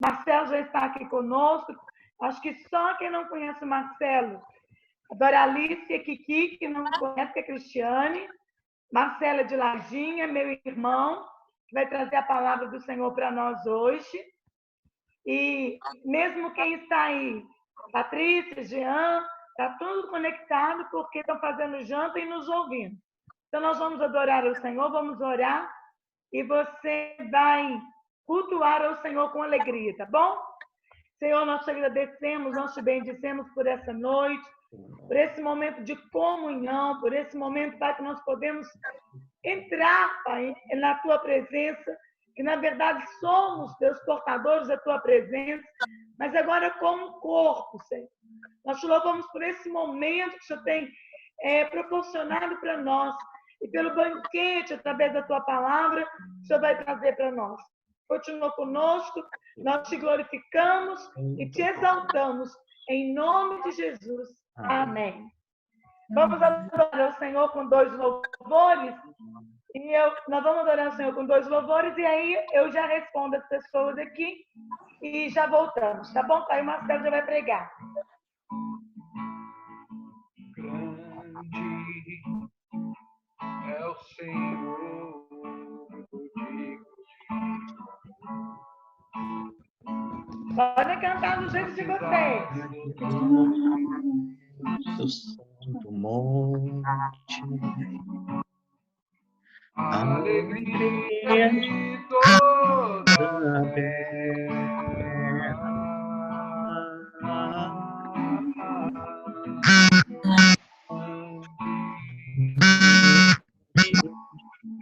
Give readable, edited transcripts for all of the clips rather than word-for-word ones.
Marcelo já está aqui conosco. Acho que só quem não conhece o Marcelo, a Doralice e Kiki, que não conhece, que é Cristiane. Marcela de Larginha, meu irmão, que vai trazer a palavra do Senhor para nós hoje. E mesmo quem está aí, Patrícia, Jean, está tudo conectado porque estão fazendo janta e nos ouvindo. Então, nós vamos adorar o Senhor, vamos orar e você vai cultuar ao Senhor com alegria, tá bom? Senhor, nós te agradecemos, nós te bendizemos por essa noite, por esse momento de comunhão, por esse momento, Pai, que nós podemos entrar, Pai, na tua presença, que na verdade somos teus portadores da tua presença, mas agora como corpo, Senhor. Nós te louvamos por esse momento que o Senhor tem proporcionado para nós e pelo banquete através da tua palavra que o Senhor vai trazer para nós. Continua conosco, nós te glorificamos e te exaltamos em nome de Jesus. Amém. Vamos adorar o Senhor com 2 louvores. Nós vamos adorar o Senhor com 2 louvores e aí eu já respondo as pessoas aqui e já voltamos, tá bom? Aí o Marcelo já vai pregar. Grande é o Senhor, Podem cantar do jeito de vocês. Seu santo monte, alegria de toda a terra.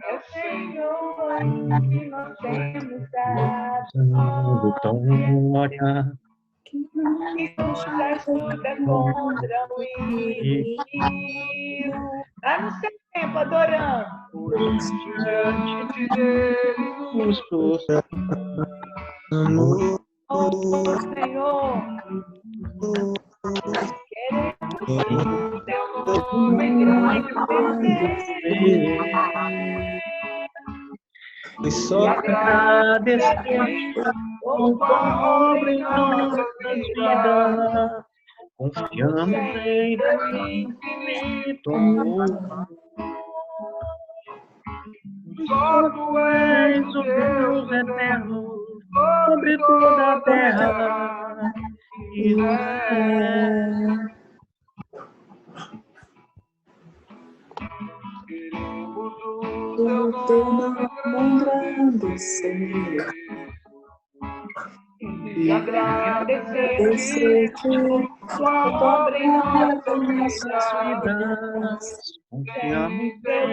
É o Senhor que nós temos dado glória, que nos ajuda contra o inimigo. Tá no seu tempo, adorando. diante dele nos prostramos. Oh, Senhor, queremos teu nome engrandecer. E só agradecer por tua obra em nossas vidas. Confiamos em teu infinito amor. Só tu és o Deus eterno sobre toda a terra e o céu. queremos o O teu nome engrandecer e agradecer tua obra em nossas vidas. Confiamos em Teu teu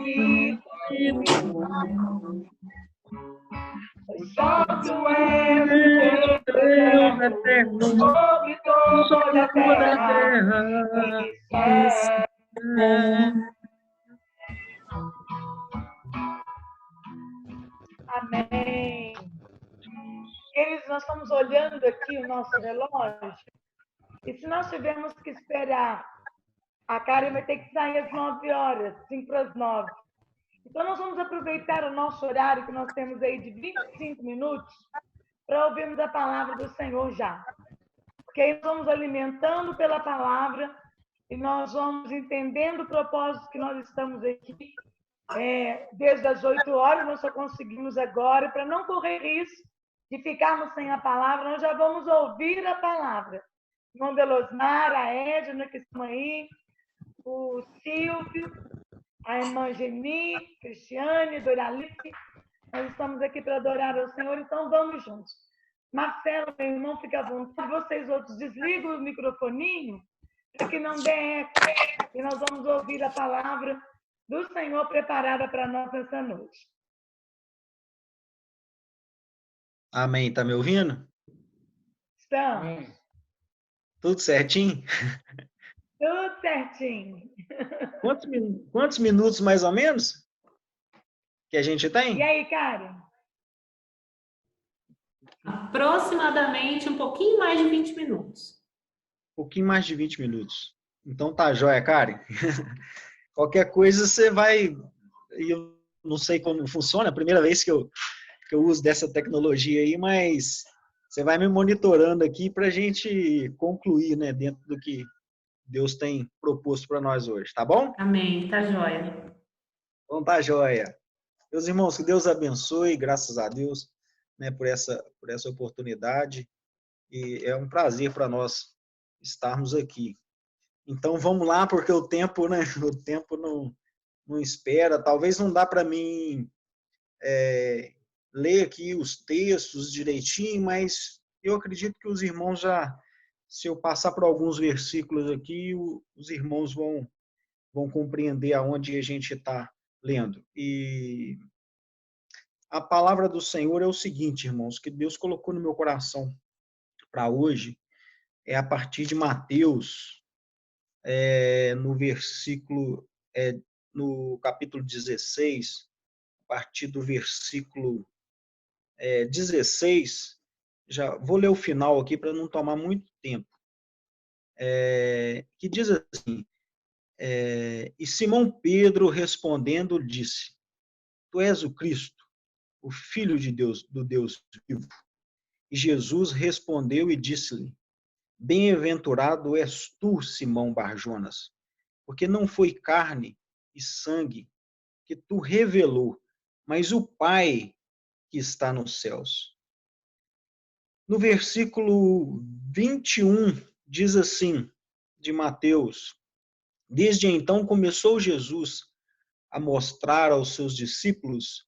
infinito amor. só tu és Deus Deus eterno sobre toda a terra e céu. Amém. Queridos, nós estamos olhando aqui o nosso relógio e se nós tivermos que esperar, a Karen vai ter que sair às 9 horas, 5 para as 9. Então, nós vamos aproveitar o nosso horário que nós temos aí de 25 minutos para ouvirmos a palavra do Senhor já. Porque aí nós vamos alimentando pela palavra e nós vamos entendendo o propósito que nós estamos aqui. Desde as 8 horas, nós só conseguimos agora, para não correr risco de ficarmos sem a palavra, nós já vamos ouvir a palavra. O irmão Delosmar, a Edna, que estão aí, o Silvio, a irmã Geni, Cristiane, Doralice, nós estamos aqui para adorar ao Senhor, então vamos juntos. Marcelo, meu irmão, fica à vontade. Vocês outros desligam o microfoninho para que não dê eco. E nós vamos ouvir a palavra do Senhor preparada para nós essa noite. Amém. Tá me ouvindo? Estamos. Tudo certinho? Tudo certinho. Quantos minutos, mais ou menos, que a gente tem? E aí, Karen? aproximadamente um pouquinho mais de 20 minutos. Um pouquinho mais de 20 minutos. Então tá joia, Karen. Qualquer coisa você vai... Eu não sei como funciona, é a primeira vez que eu uso dessa tecnologia aí, mas Você vai me monitorando aqui para a gente concluir, né, dentro do que Deus tem proposto para nós hoje, tá bom? Amém, tá joia. Então tá joia. Meus irmãos, que Deus abençoe, graças a Deus, né, por essa oportunidade. E é um prazer para nós estarmos aqui. Então vamos lá, porque o tempo, né, o tempo não espera. Talvez não dá para mim ler aqui os textos direitinho, mas eu acredito que os irmãos já, se eu passar por alguns versículos aqui, os irmãos vão compreender aonde a gente está lendo. E a palavra do Senhor é o seguinte, irmãos, que Deus colocou no meu coração para hoje, é a partir de Mateus, no versículo, no capítulo 16, a partir do versículo 16, já vou ler o final aqui para não tomar muito tempo, que diz assim, e Simão Pedro respondendo disse, tu és o Cristo, o Filho de Deus, do Deus vivo. E Jesus respondeu e disse-lhe, bem-aventurado és tu, Simão Barjonas, porque não foi carne e sangue que tu revelou, mas o Pai que está nos céus. No versículo 21, diz assim, de Mateus, desde então começou Jesus a mostrar aos seus discípulos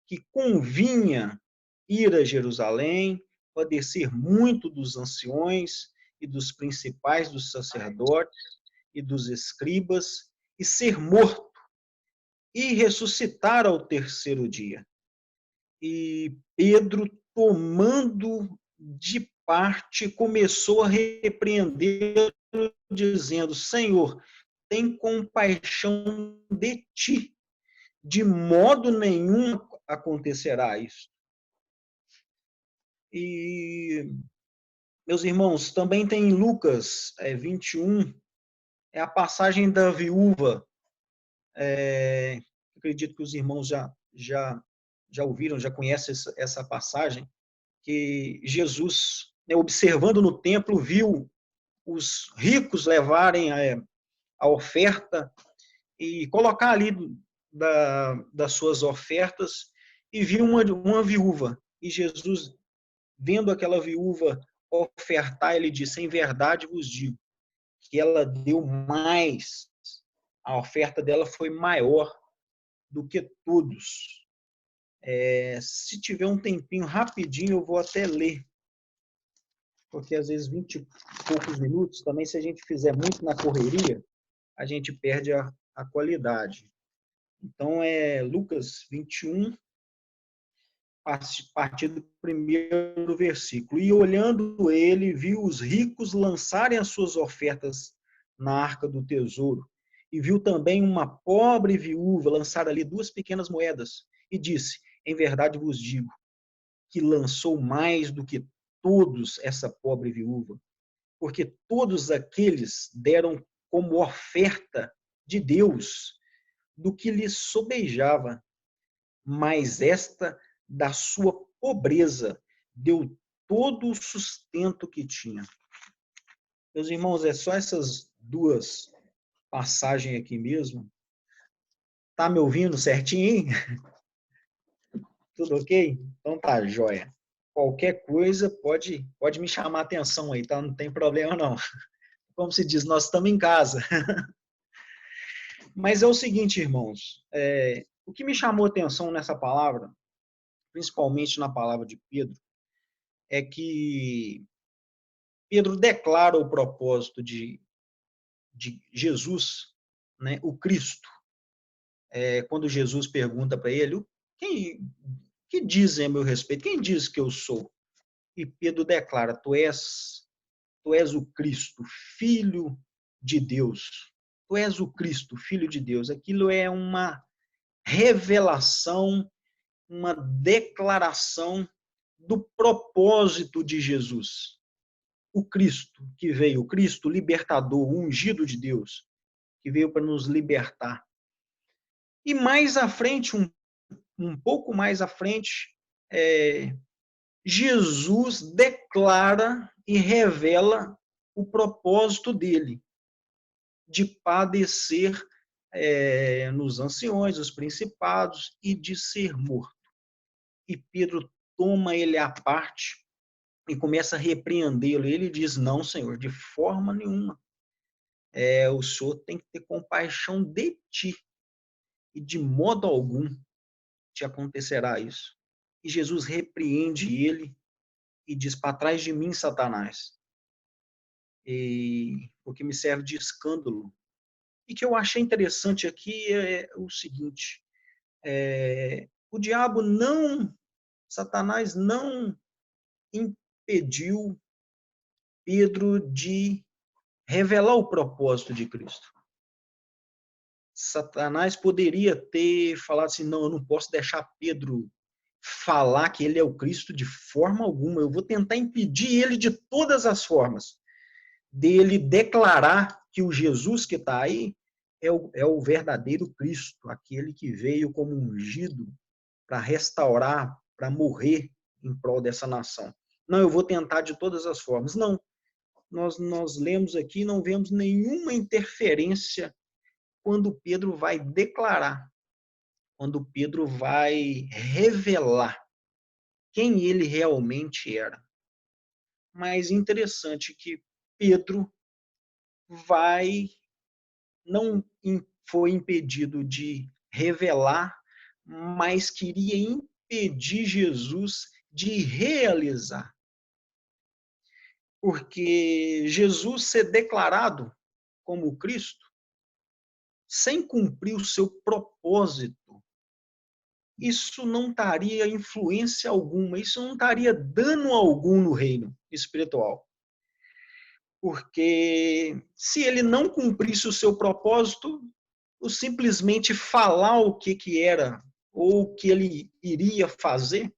que convinha ir a Jerusalém, padecer muito dos anciões e dos principais dos sacerdotes e dos escribas, e ser morto, e ressuscitar ao terceiro dia. E Pedro, tomando de parte, começou a repreendê-lo, dizendo, Senhor, tem compaixão de ti, de modo nenhum acontecerá isso. E, meus irmãos, também tem em Lucas 21, é a passagem da viúva. Acredito que os irmãos já ouviram, já conhecem essa passagem, que Jesus, né, observando no templo, viu os ricos levarem a oferta e colocar ali das suas ofertas, e viu uma viúva. E Jesus, vendo aquela viúva ofertar, ele disse, em verdade vos digo, que ela deu mais, a oferta dela foi maior do que todos. Se tiver um tempinho rapidinho, eu vou até ler, porque às vezes 20 e poucos minutos, também se a gente fizer muito na correria, a gente perde a qualidade. Então, Lucas 21, a partir do primeiro versículo. E olhando ele, viu os ricos lançarem as suas ofertas na arca do tesouro. E viu também uma pobre viúva lançar ali 2 pequenas moedas. E disse, em verdade vos digo, que lançou mais do que todos essa pobre viúva. Porque todos aqueles deram como oferta de Deus do que lhes sobejava. Mas esta, da sua pobreza, deu todo o sustento que tinha. Meus irmãos, é só essas 2 passagens aqui mesmo. Tá me ouvindo certinho, hein? Tudo ok? Então tá, joia. Qualquer coisa pode me chamar a atenção aí, tá? Não tem problema não. Como se diz, nós estamos em casa. Mas é o seguinte, irmãos, o que me chamou a atenção nessa palavra, principalmente na palavra de Pedro, é que Pedro declara o propósito de Jesus, né, o Cristo. Quando Jesus pergunta para ele, que dizem a meu respeito? Quem diz que eu sou? E Pedro declara, tu és o Cristo, Filho de Deus. Tu és o Cristo, Filho de Deus. Aquilo é uma revelação, uma declaração do propósito de Jesus. O Cristo que veio, o Cristo libertador, o ungido de Deus, que veio para nos libertar. E mais à frente, um pouco mais à frente, Jesus declara e revela o propósito dele de padecer nos anciões, os principados, e de ser morto. E Pedro toma ele à parte e começa a repreendê-lo. Ele diz: não, Senhor, de forma nenhuma. O Senhor tem que ter compaixão de ti, e de modo algum te acontecerá isso. E Jesus repreende ele e diz: para trás de mim, Satanás, porque me serve de escândalo. E que eu achei interessante aqui é o seguinte: o diabo não, Satanás não impediu Pedro de revelar o propósito de Cristo. Satanás poderia ter falado assim: não, eu não posso deixar Pedro falar que ele é o Cristo de forma alguma, eu vou tentar impedir ele de todas as formas, dele declarar que o Jesus que está aí é o verdadeiro Cristo, aquele que veio como ungido para restaurar, para morrer em prol dessa nação. Não, eu vou tentar de todas as formas. Não, nós lemos aqui, não vemos nenhuma interferência quando Pedro vai declarar, quando Pedro vai revelar quem ele realmente era. Mas interessante que Pedro não foi impedido de revelar, mas queria impedir Jesus de realizar. Porque Jesus ser declarado como Cristo, sem cumprir o seu propósito, isso não traria influência alguma, isso não traria dano algum no reino espiritual. Porque se ele não cumprisse o seu propósito, o simplesmente falar o que era ou o que ele iria fazer,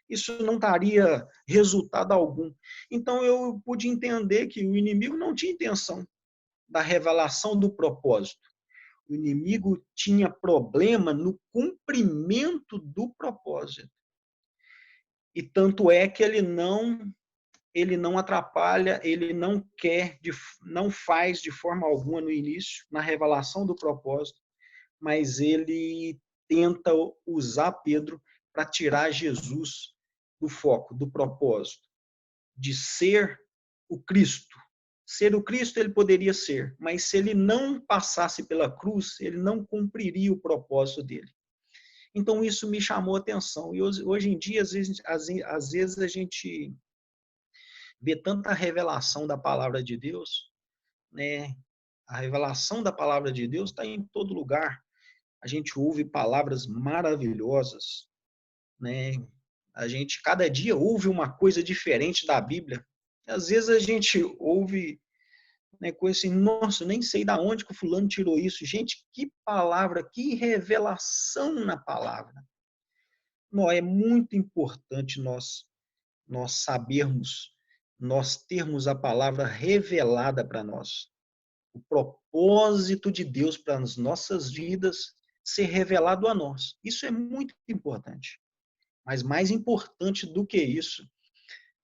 isso não daria resultado algum. Então eu pude entender que o inimigo não tinha intenção da revelação do propósito. O inimigo tinha problema no cumprimento do propósito. E tanto é que ele não atrapalha, ele não faz de forma alguma no início, na revelação do propósito, mas ele tenta usar Pedro para tirar Jesus do foco, do propósito, de ser o Cristo. Ser o Cristo ele poderia ser, mas se ele não passasse pela cruz, ele não cumpriria o propósito dele. Então isso me chamou a atenção. E hoje em dia, às vezes a gente vê tanta revelação da palavra de Deus, né? A revelação da palavra de Deus está em todo lugar. A gente ouve palavras maravilhosas, né? A gente cada dia ouve uma coisa diferente da Bíblia. Às vezes a gente ouve, né, coisa assim: nossa, nem sei da onde que o fulano tirou isso. Gente, que palavra, que revelação na palavra. Não, é muito importante nós sabermos, nós termos a palavra revelada para nós. O propósito de Deus para as nossas vidas ser revelado a nós. Isso é muito importante. Mas mais importante do que isso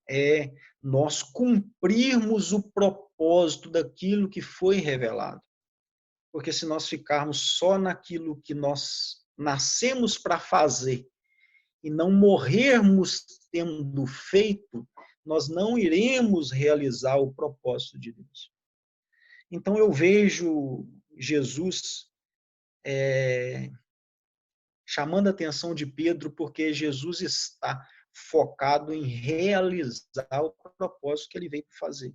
é nós cumprirmos o propósito daquilo que foi revelado. Porque se nós ficarmos só naquilo que nós nascemos para fazer e não morrermos tendo feito, nós não iremos realizar o propósito de Deus. Então eu vejo Jesus chamando a atenção de Pedro, porque Jesus está focado em realizar o propósito que ele veio fazer.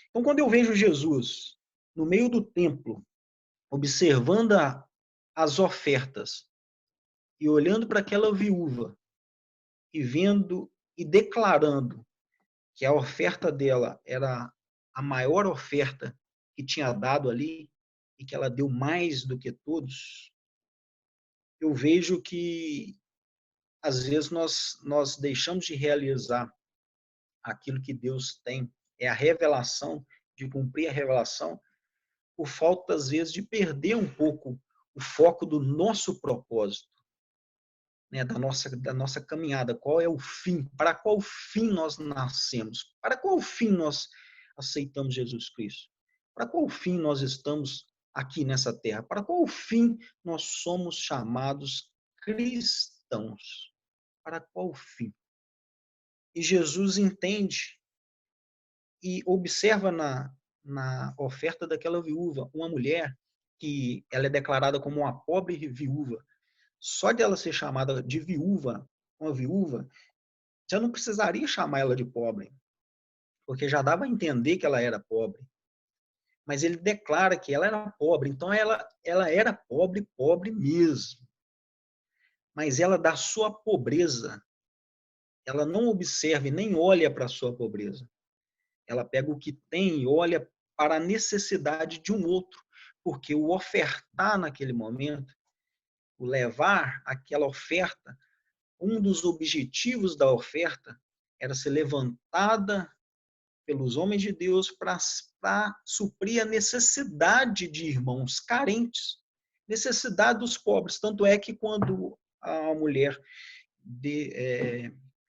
Então, quando eu vejo Jesus no meio do templo, observando as ofertas e olhando para aquela viúva e vendo e declarando que a oferta dela era a maior oferta que tinha dado ali e que ela deu mais do que todos, eu vejo que às vezes nós deixamos de realizar aquilo que Deus tem, é a revelação, de cumprir a revelação, por falta, às vezes, de perder um pouco o foco do nosso propósito. né, da nossa caminhada. Qual é o fim? Para qual fim nós nascemos? Para qual fim nós aceitamos Jesus Cristo? Para qual fim nós estamos aqui nessa terra? Para qual fim nós somos chamados cristãos? Para qual fim? E Jesus entende e observa na oferta daquela viúva uma mulher que ela é declarada como uma pobre viúva. Só de ela ser chamada de viúva, uma viúva, já não precisaria chamar ela de pobre, porque já dava a entender que ela era pobre. Mas ele declara que ela era pobre, então ela era pobre, pobre mesmo. Mas ela, da sua pobreza, ela não observa e nem olha para a sua pobreza. Ela pega o que tem e olha para a necessidade de um outro, porque o ofertar naquele momento, o levar aquela oferta, um dos objetivos da oferta era ser levantada pelos homens de Deus para suprir a necessidade de irmãos carentes, necessidade dos pobres. Tanto é que quando a mulher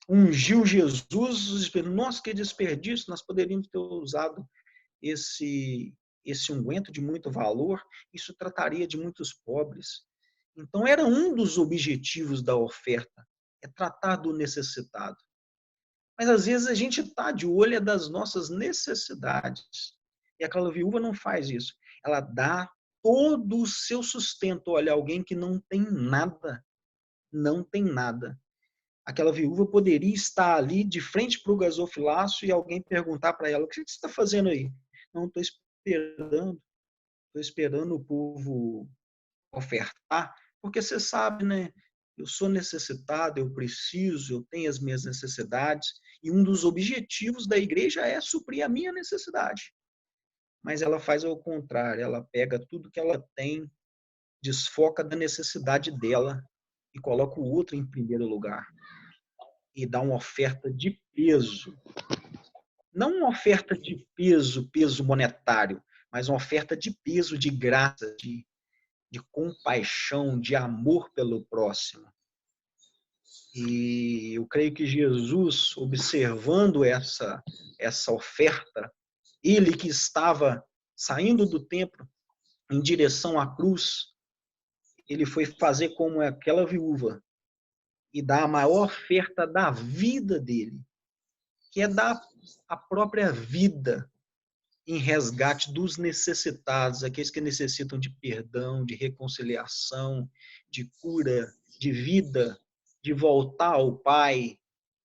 ungiu Jesus, nossa, que desperdício, nós poderíamos ter usado esse unguento de muito valor, isso trataria de muitos pobres. Então, era um dos objetivos da oferta, é tratar do necessitado. Mas, às vezes, a gente está de olho das nossas necessidades. E aquela viúva não faz isso. Ela dá todo o seu sustento. Olha, alguém que não tem nada, não tem nada. Aquela viúva poderia estar ali de frente para o gasofilácio e alguém perguntar para ela, o que você está fazendo aí? Não, estou esperando o povo ofertar, porque você sabe, né? Eu sou necessitado, eu preciso, eu tenho as minhas necessidades, e um dos objetivos da igreja é suprir a minha necessidade. Mas ela faz ao contrário, ela pega tudo que ela tem, desfoca da necessidade dela e coloca o outro em primeiro lugar. E dá uma oferta de peso. Não uma oferta de peso monetário, mas uma oferta de peso, de graça, de compaixão, de amor pelo próximo. E eu creio que Jesus, observando essa oferta, ele que estava saindo do templo em direção à cruz, ele foi fazer como aquela viúva e dar a maior oferta da vida dele, que é dar a própria vida em resgate dos necessitados, aqueles que necessitam de perdão, de reconciliação, de cura, de vida, de voltar ao Pai,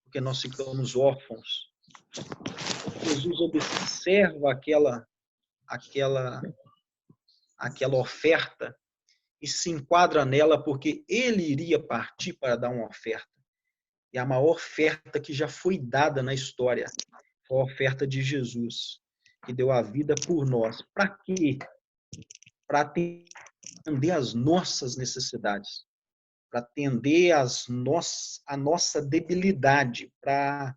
porque nós ficamos órfãos. Jesus observa aquela oferta e se enquadra nela porque ele iria partir para dar uma oferta. E a maior oferta que já foi dada na história foi a oferta de Jesus, que deu a vida por nós. Para quê? Para atender às nossas necessidades, para atender a nossa debilidade, para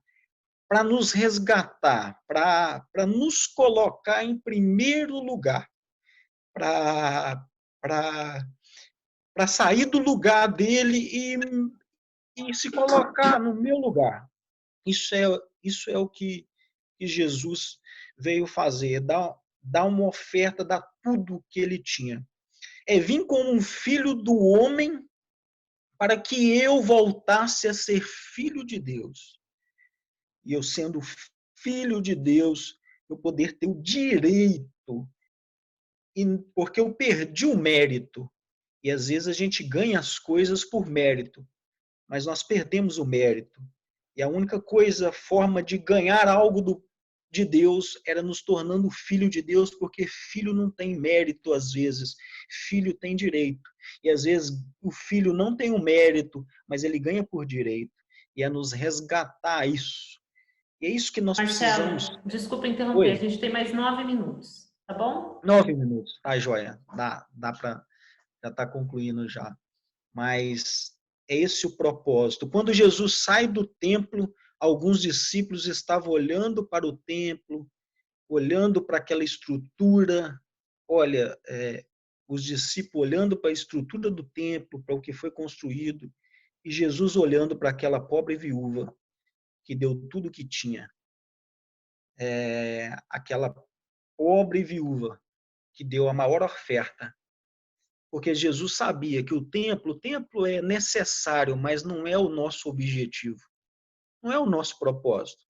nos resgatar, para nos colocar em primeiro lugar, para sair do lugar dele e se colocar no meu lugar. Isso é o que Jesus veio fazer, dar uma oferta, dar tudo o que ele tinha. É vir como um filho do homem para que eu voltasse a ser filho de Deus. E eu sendo filho de Deus, eu poder ter o direito, porque eu perdi o mérito. E às vezes a gente ganha as coisas por mérito, mas nós perdemos o mérito. E a única forma de ganhar algo de Deus era nos tornando filho de Deus, porque filho não tem mérito às vezes, filho tem direito. E às vezes o filho não tem o mérito, mas ele ganha por direito. E é nos resgatar isso. E é isso que nós Marcelo, precisamos. desculpa interromper, Oi? a gente tem mais 9 minutos, tá bom? 9 minutos, tá, joia. Dá para já tá concluindo já. Mas é esse o propósito. Quando Jesus sai do templo, alguns discípulos estavam olhando para o templo, olhando para aquela estrutura. Olha, os discípulos olhando para a estrutura do templo, para o que foi construído, E Jesus olhando para aquela pobre viúva que deu tudo o que tinha, aquela pobre viúva que deu a maior oferta, porque Jesus sabia que o templo é necessário, mas não é o nosso objetivo, não é o nosso propósito.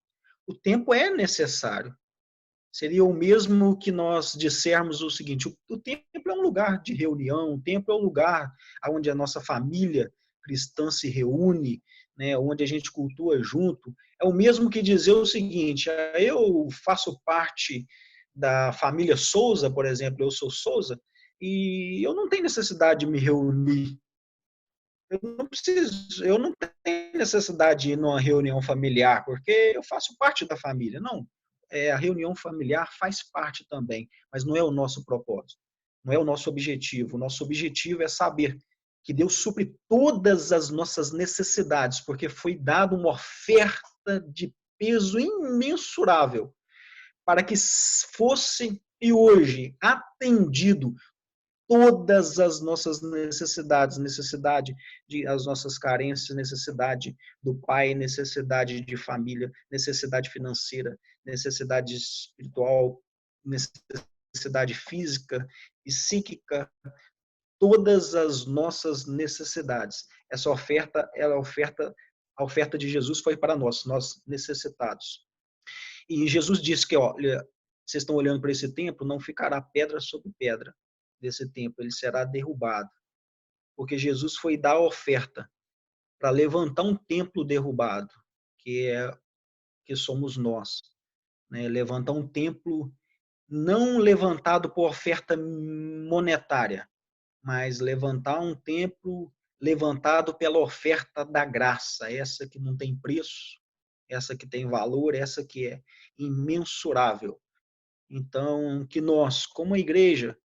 O templo é necessário. Seria o mesmo que nós dissermos o seguinte: o templo é um lugar de reunião, o templo é um lugar onde a nossa família cristã se reúne, né, onde a gente cultua junto. É o mesmo que dizer o seguinte: eu faço parte da família Souza, por exemplo, eu sou Souza, e eu não tenho necessidade de me reunir. Eu não tenho necessidade de ir numa reunião familiar, porque eu faço parte da família. Não, a reunião familiar faz parte também, mas não é o nosso propósito, não é o nosso objetivo. O nosso objetivo é saber que Deus supre todas as nossas necessidades, porque foi dada uma oferta de peso imensurável para que fosse e hoje atendido todas as nossas necessidades, necessidade de as nossas carências, necessidade do pai, necessidade de família, necessidade financeira, necessidade espiritual, necessidade física e psíquica, todas as nossas necessidades. Essa oferta, a oferta de Jesus foi para nós necessitados. E Jesus disse que, olha, vocês estão olhando para esse templo, não ficará pedra sobre pedra desse templo, ele será derrubado. Porque Jesus foi dar a oferta para levantar um templo derrubado, que somos nós, né? Levantar um templo não levantado por oferta monetária, mas levantar um templo levantado pela oferta da graça, essa que não tem preço, essa que tem valor, essa que é imensurável. Então, que nós, como a igreja,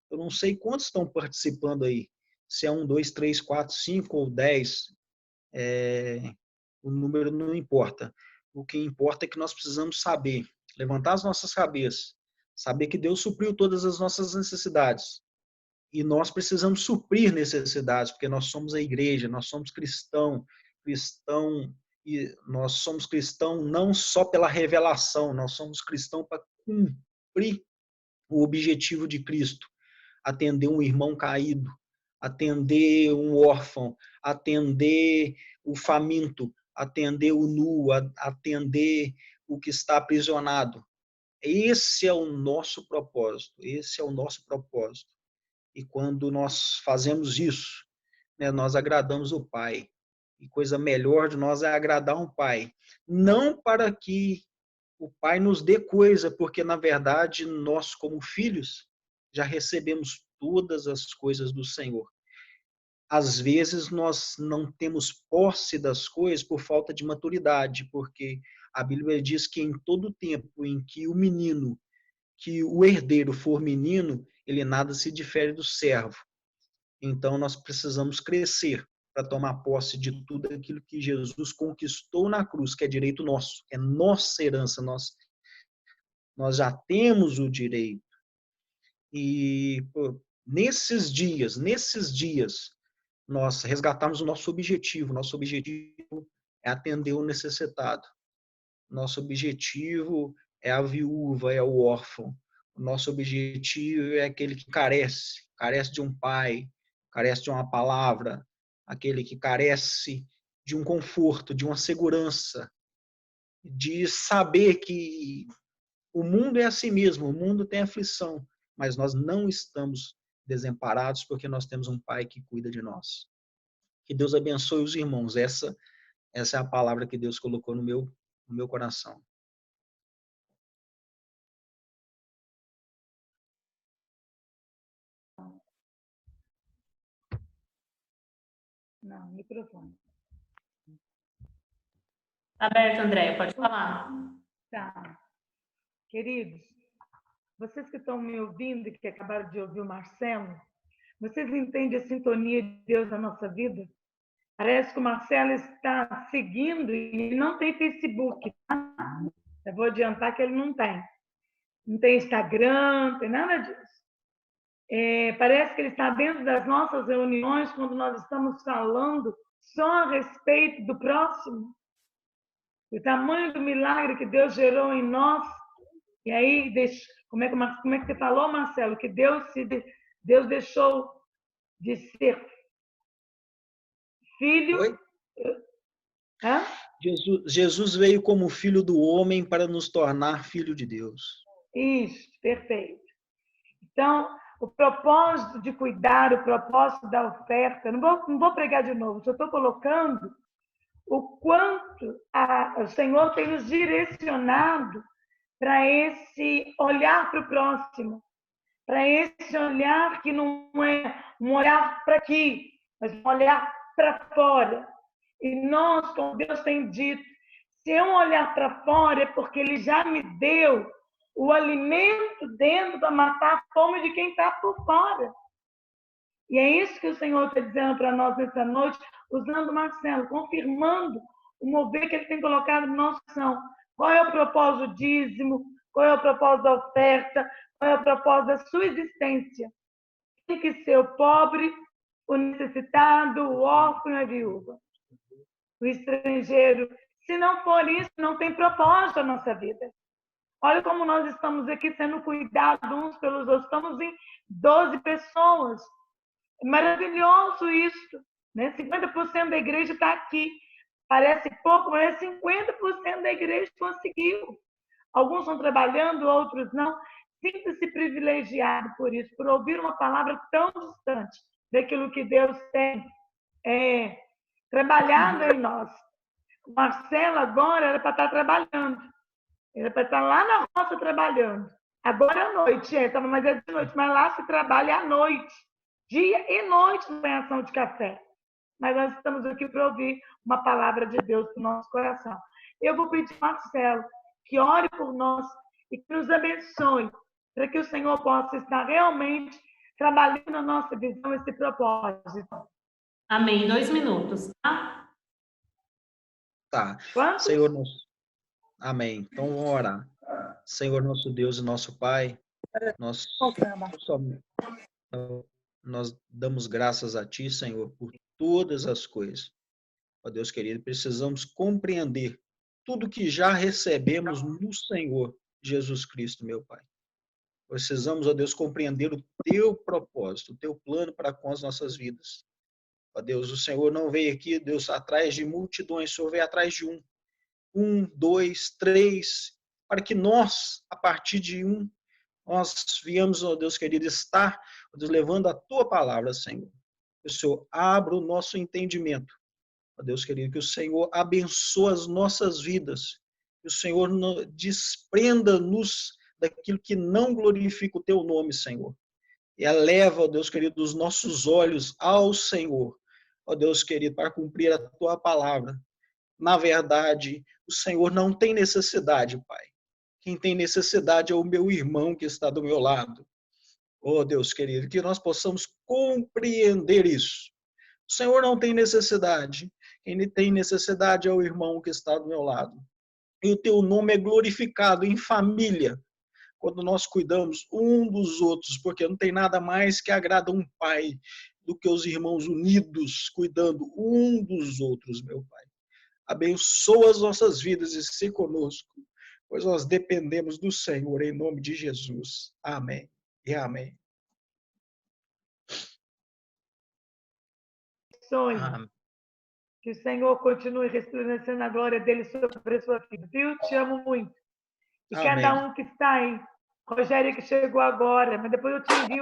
eu não sei quantos estão participando aí, se é 1, 2, 3, 4, 5 ou 10, o número não importa. O que importa é que nós precisamos saber, levantar as nossas cabeças, saber que Deus supriu todas as nossas necessidades. E nós precisamos suprir necessidades, porque nós somos a igreja, nós somos e nós somos cristão não só pela revelação, nós somos cristão para cumprir o objetivo de Cristo, atender um irmão caído, atender um órfão, atender o faminto, atender o nu, atender o que está aprisionado. Esse é o nosso propósito, esse é o nosso propósito. E quando nós fazemos isso, né, nós agradamos o Pai. E coisa melhor de nós é agradar um Pai. Não para que o Pai nos dê coisa, porque, na verdade, nós, como filhos, já recebemos todas as coisas do Senhor. Às vezes, nós não temos posse das coisas por falta de maturidade, porque a Bíblia diz que em todo tempo em que que o herdeiro for menino, ele nada se difere do servo. Então, nós precisamos crescer para tomar posse de tudo aquilo que Jesus conquistou na cruz, que é direito nosso, é nossa herança, nós já temos o direito. E nesses dias, nós resgatamos o nosso objetivo. Nosso objetivo é atender o necessitado. Nosso objetivo é a viúva, é o órfão. O nosso objetivo é aquele que carece de um pai, carece de uma palavra, aquele que carece de um conforto, de uma segurança, de saber que o mundo é assim mesmo, o mundo tem aflição, mas nós não estamos desamparados porque nós temos um Pai que cuida de nós. Que Deus abençoe os irmãos. Essa é a palavra que Deus colocou no meu coração. Não, microfone. Aberto, Andréia, pode falar. Tá. Queridos, vocês que estão me ouvindo e que acabaram de ouvir o Marcelo, vocês entendem a sintonia de Deus na nossa vida? Parece que o Marcelo está seguindo e ele não tem Facebook. Tá? Eu vou adiantar que ele não tem. Não tem Instagram, não tem nada disso. Parece que ele está dentro das nossas reuniões, quando nós estamos falando só a respeito do próximo, o tamanho do milagre que Deus gerou em nós. E aí, como é que você falou, Marcelo? Que Deus deixou de ser filho. Oi? Hã? Jesus veio como filho do homem para nos tornar filho de Deus. Isso, perfeito. Então, o propósito de cuidar, o propósito da oferta, não vou pregar de novo, só estou colocando o quanto o Senhor tem nos direcionado para esse olhar para o próximo, para esse olhar que não é um olhar para aqui, mas um olhar para fora. E nós, como Deus tem dito, se eu olhar para fora é porque Ele já me deu o alimento dentro para matar a fome de quem está por fora. E é isso que o Senhor está dizendo para nós nessa noite, usando Marcelo, confirmando o mover que Ele tem colocado no nosso coração. Qual é o propósito do dízimo? Qual é o propósito da oferta? Qual é o propósito da sua existência? Tem que ser o pobre, o necessitado, o órfão e a viúva, o estrangeiro. Se não for isso, não tem propósito na nossa vida. Olha como nós estamos aqui sendo cuidados uns pelos outros. Estamos em 12 pessoas. É maravilhoso isso. Né? 50% da igreja está aqui. Parece pouco, mas 50% da igreja conseguiu. Alguns estão trabalhando, outros não. Sinta-se privilegiado por isso, por ouvir uma palavra tão distante daquilo que Deus tem trabalhado em nós. O Marcelo agora era para estar trabalhando. Ele era para estar lá na roça trabalhando. Agora à noite, mas é de noite, mas lá se trabalha à noite. Dia e noite na ação de café. Mas nós estamos aqui para ouvir uma palavra de Deus para o nosso coração. Eu vou pedir a Marcelo que ore por nós e que nos abençoe, para que o Senhor possa estar realmente trabalhando na nossa visão esse propósito. Amém. 2 minutos, tá? Tá. Quantos? Senhor nosso. Amém. Então vamos orar. Senhor nosso Deus e nosso Pai, nós damos graças a Ti, Senhor, por todas as coisas. Ó Deus querido, precisamos compreender tudo que já recebemos no Senhor Jesus Cristo, meu Pai. Precisamos, ó Deus, compreender o Teu propósito, o Teu plano para com as nossas vidas. Ó Deus, o Senhor não veio aqui, Deus, atrás de multidões, o Senhor veio atrás de um, 2, 3, para que nós, a partir de nós viemos, ó Deus querido, estar, ó Deus, levando a Tua palavra, Senhor. Que o Senhor abra o nosso entendimento. Ó Deus querido, que o Senhor abençoe as nossas vidas. Que o Senhor desprenda-nos daquilo que não glorifica o Teu nome, Senhor. E eleva, ó Deus querido, os nossos olhos ao Senhor. Ó Deus querido, para cumprir a Tua palavra. Na verdade, o Senhor não tem necessidade, Pai. Quem tem necessidade é o meu irmão que está do meu lado. Oh, Deus querido, que nós possamos compreender isso. O Senhor não tem necessidade. Quem tem necessidade é o irmão que está do meu lado. E o teu nome é glorificado em família, quando nós cuidamos um dos outros, porque não tem nada mais que agrada um pai do que os irmãos unidos, cuidando um dos outros, meu Pai. Abençoa as nossas vidas e se conosco, pois nós dependemos do Senhor, em nome de Jesus. Amém e amém. Sonho. Que o Senhor continue resplandecendo a glória dele sobre a sua vida. Viu? Te amo muito. E Amém. cada um que está aí, Rogério que chegou agora, mas depois eu te envio